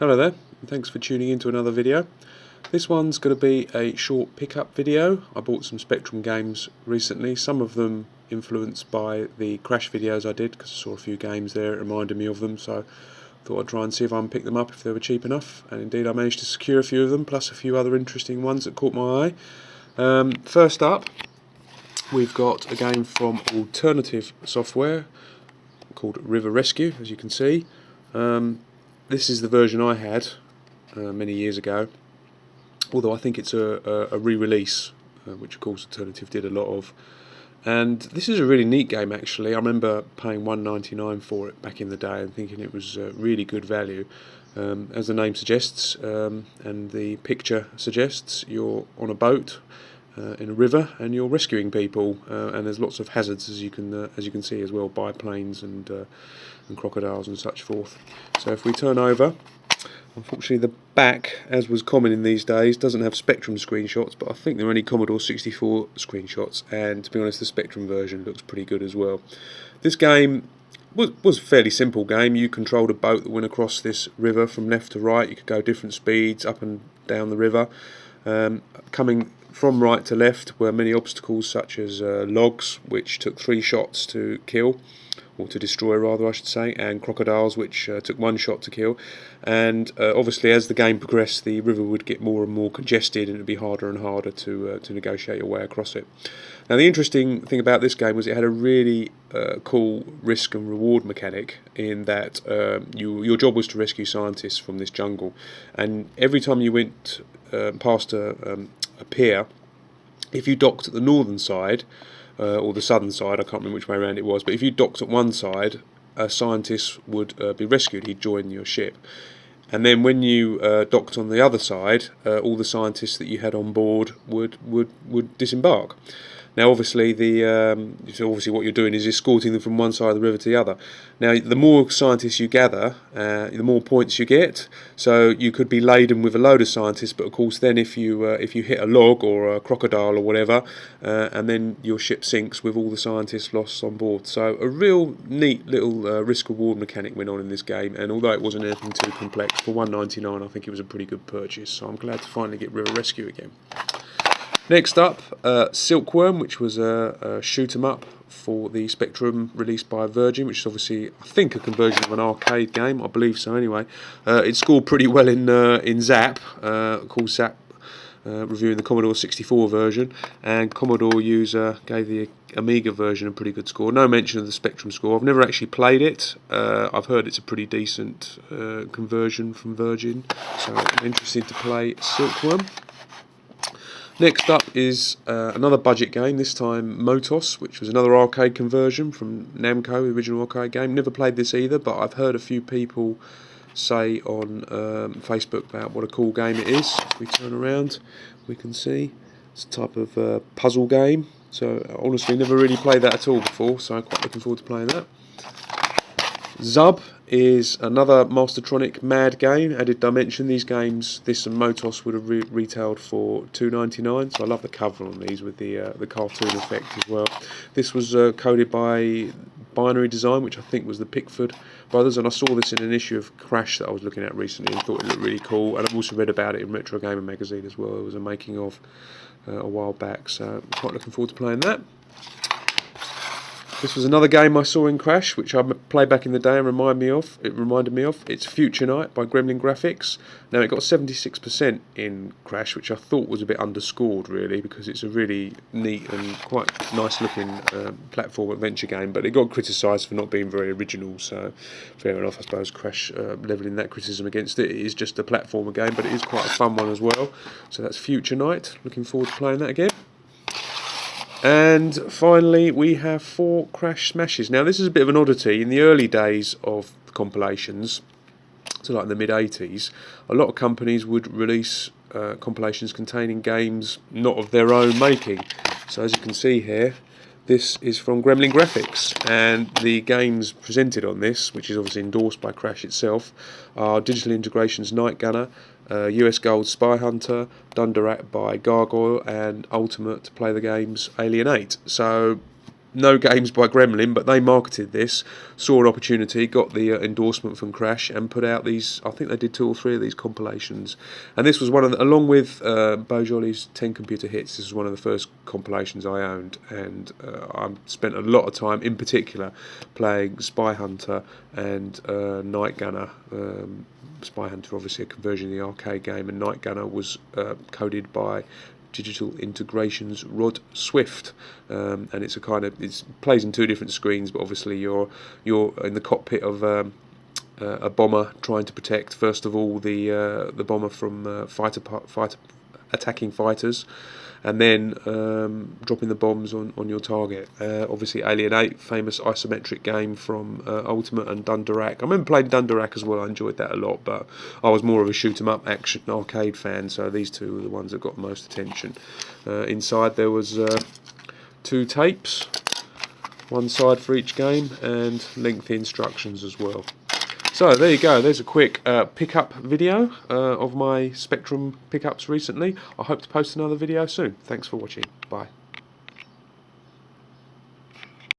Hello there, and thanks for tuning in to another video. This one's going to be a short pickup video. I bought some Spectrum games recently, some of them influenced by the Crash videos I did, because I saw a few games there, it reminded me of them, so I thought I'd try and see if I can pick them up if they were cheap enough, and indeed I managed to secure a few of them, plus a few other interesting ones that caught my eye. First up, we've got a game from Alternative Software called River Rescue, as you can see. This is the version I had many years ago, although I think it's a re-release, which of course Alternative did a lot of. And this is a really neat game actually. I remember paying $1.99 for it back in the day and thinking it was really good value. As the name suggests, and the picture suggests, you're on a boat in a river and you're rescuing people, and there's lots of hazards as you can see as well, biplanes and crocodiles and such forth. So if we turn over, unfortunately the back, as was common in these days, doesn't have Spectrum screenshots, but I think they're only Commodore 64 screenshots, and to be honest the Spectrum version looks pretty good as well. This game was a fairly simple game. You controlled a boat that went across this river from left to right. You could go different speeds up and down the river. Coming from right to left were many obstacles such as logs, which took 3 shots to kill, or to destroy rather I should say, and crocodiles, which took 1 shot to kill. And obviously as the game progressed the river would get more and more congested and it would be harder and harder to negotiate your way across it. Now the interesting thing about this game was it had a really cool risk and reward mechanic in that your job was to rescue scientists from this jungle, and every time you went past a pier, if you docked at the northern side or the southern side, I can't remember which way around it was, but if you docked at one side, a scientist would be rescued. He'd join your ship, and then when you docked on the other side, all the scientists that you had on board would disembark. Now obviously what you're doing is escorting them from one side of the river to the other. Now the more scientists you gather, the more points you get. So you could be laden with a load of scientists, but of course then if you hit a log or a crocodile or whatever, and then your ship sinks with all the scientists lost on board. So a real neat little risk-reward mechanic went on in this game, and although it wasn't anything too complex, for $1.99 I think it was a pretty good purchase. So I'm glad to finally get River Rescue again. Next up, Silkworm, which was a shoot 'em up for the Spectrum released by Virgin, which is obviously, I think, a conversion of an arcade game. I believe so anyway. It scored pretty well in Zap, called Zap, reviewing the Commodore 64 version, and Commodore user gave the Amiga version a pretty good score. No mention of the Spectrum score. I've never actually played it. I've heard it's a pretty decent conversion from Virgin, so I'm interested to play Silkworm. Next up is another budget game, this time Motos, which was another arcade conversion from Namco, the original arcade game. Never played this either, but I've heard a few people say on Facebook about what a cool game it is. If we turn around, we can see it's a type of puzzle game. So honestly, never really played that at all before, so I'm quite looking forward to playing that. Zub is another Mastertronic Mad game, added dimension. These games, this and Motos, would have retailed for $2.99, so I love the cover on these with the cartoon effect as well. This was coded by Binary Design, which I think was the Pickford brothers, and I saw this in an issue of Crash that I was looking at recently and thought it looked really cool, and I've also read about it in Retro Gamer magazine as well. It was a making of a while back, so I'm quite looking forward to playing that. This was another game I saw in Crash, which I played back in the day and reminded me of. It's Future Night by Gremlin Graphics. Now it got 76% in Crash, which I thought was a bit underscored really, because it's a really neat and quite nice looking platform adventure game, but it got criticised for not being very original, so fair enough I suppose. Crash levelling that criticism against it. It is just a platformer game, but it is quite a fun one as well. So that's Future Night, looking forward to playing that again. And finally we have 4 Crash Smashes. Now this is a bit of an oddity. In the early days of compilations, so like in the mid-80s, a lot of companies would release compilations containing games not of their own making. So as you can see here, this is from Gremlin Graphics, and the games presented on this, which is obviously endorsed by Crash itself, are Digital Integration's Night Gunner, US Gold Spy Hunter, Dunderat by Gargoyle, and Ultimate to play the games Alien 8. So no games by Gremlin, but they marketed this, saw an opportunity, got the endorsement from Crash, and put out these. I think they did 2 or 3 of these compilations, and this was one of the, along with Beau Jolly's 10 Computer Hits. This was one of the first compilations I owned, and I spent a lot of time, in particular, playing Spy Hunter and Night Gunner. Spy Hunter, obviously a conversion of the arcade game, and Night Gunner was coded by Digital Integrations Rod Swift, and it's a kind of, it plays in 2 different screens, but obviously you're in the cockpit of a bomber trying to protect first of all the bomber from fighter attacking fighters, and then dropping the bombs on your target. Obviously Alien 8, famous isometric game from Ultimate and Dunderak. I remember playing Dunderak as well, I enjoyed that a lot, but I was more of a shoot 'em up action arcade fan, so these 2 were the ones that got most attention. Inside there was 2 tapes, 1 side for each game, and lengthy instructions as well. So there you go, there's a quick pickup video of my Spectrum pickups recently. I hope to post another video soon. Thanks for watching. Bye.